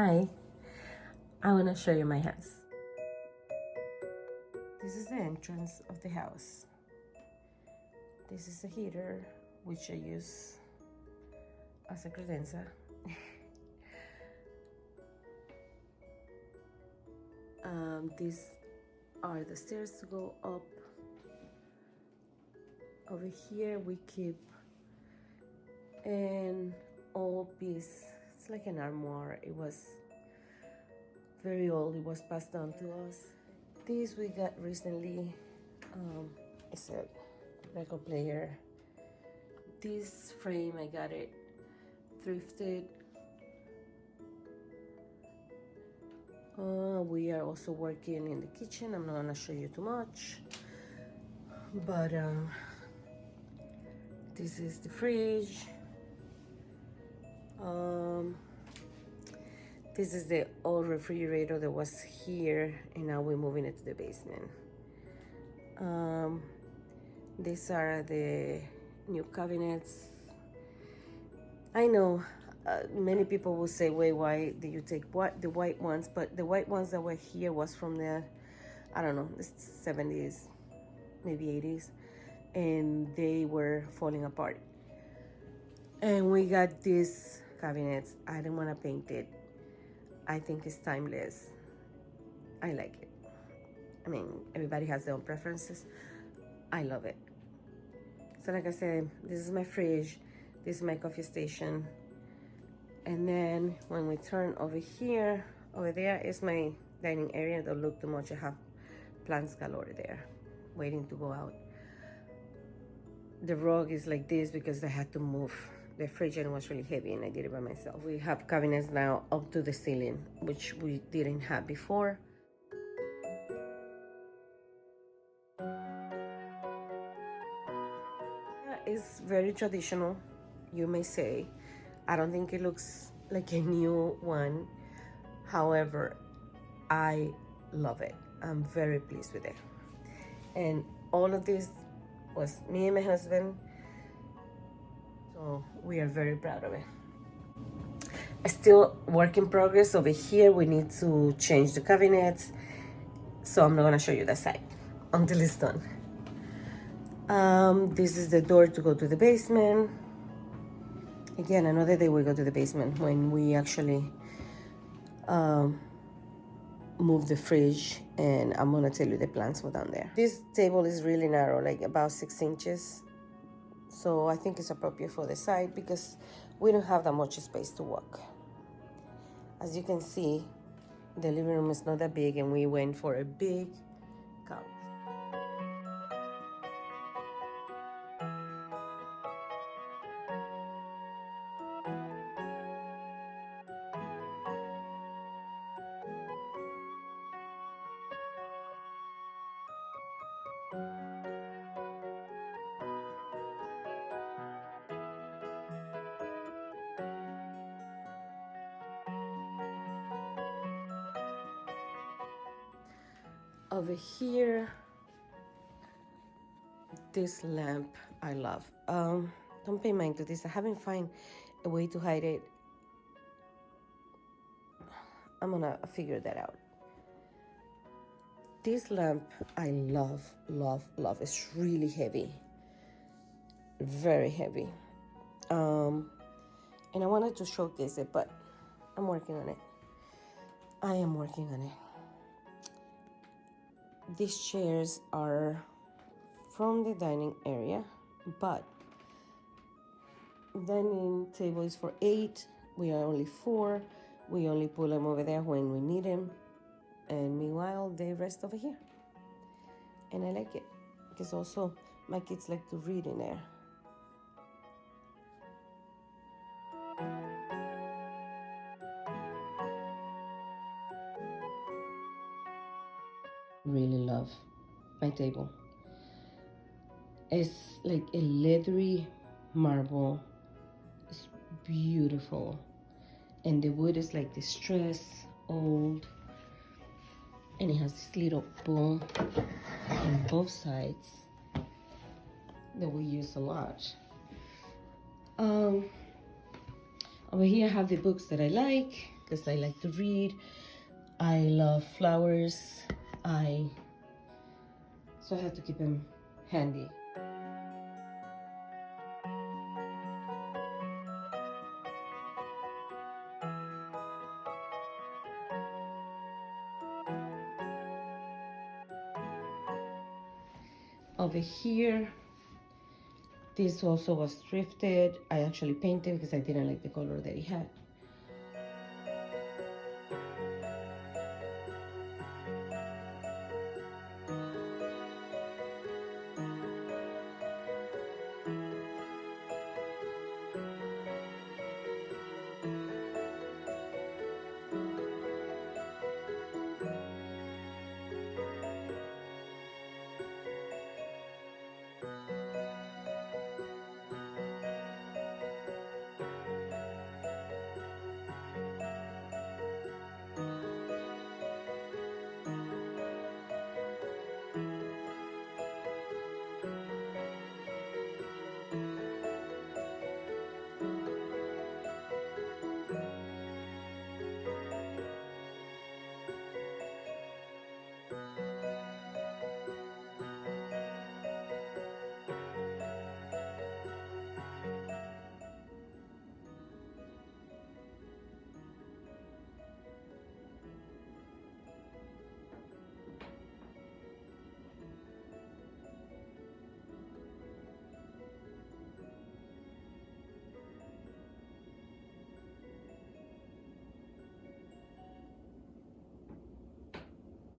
Hi, I want to show you my house. This is the entrance of the house. This is a heater which I use as a credenza. These are the stairs to go up. Over here we keep an old piece. It's like an armoire. It was very old. It was passed down to us. This we got recently. It's a record player. This frame, I got it thrifted. We are also working in the kitchen. I'm not gonna show you too much, but this is the fridge. This is the old refrigerator that was here, and now we're moving it to the basement. These are the new cabinets. I know many people will say, wait, why did you take the white ones? But the white ones that were here was from the, I don't know, the 70s, maybe 80s, and they were falling apart. And we got these cabinets. I didn't want to paint it. I think it's timeless. I like it. I mean, everybody has their own preferences. I love it. So like I said, this is my fridge. This is my coffee station. And then when we turn over here, over there is my dining area. Don't look too much. I have plants galore there waiting to go out. The rug is like this because I had to move the fridge and it was really heavy, and I did it by myself. We have cabinets now up to the ceiling, which we didn't have before. It's very traditional, you may say. I don't think it looks like a new one. However, I love it. I'm very pleased with it. And all of this was me and my husband. So we are very proud of it. Still work in progress. Over here, we need to change the cabinets. So I'm not gonna show you that side until it's done. This is the door to go to the basement. Again, another day we go to the basement when we actually move the fridge, and I'm gonna tell you the plans for down there. This table is really narrow, like about 6 inches. So I think it's appropriate for the side because we don't have that much space to walk. As you can see, the living room is not that big, and we went for a big couch. Over here, this lamp I love. Don't pay mind to this. I haven't found a way to hide it. I'm gonna figure that out. This lamp I love, love, love. It's really heavy, very heavy. And I wanted to showcase it, but I'm working on it. I am working on it. These chairs are from the dining area, but dining table is for 8. We are only 4. We only pull them over there when we need them, and meanwhile they rest over here. And I like it because also my kids like to read in there. Really love my table. It's like a leathery marble. It's beautiful, and the wood is like distressed, old, and it has this little bowl on both sides that we use a lot. Over here I have the books that I like. because I like to read. I love flowers. So I have to keep them handy. Over here, this also was thrifted. I actually painted because I didn't like the color that it had.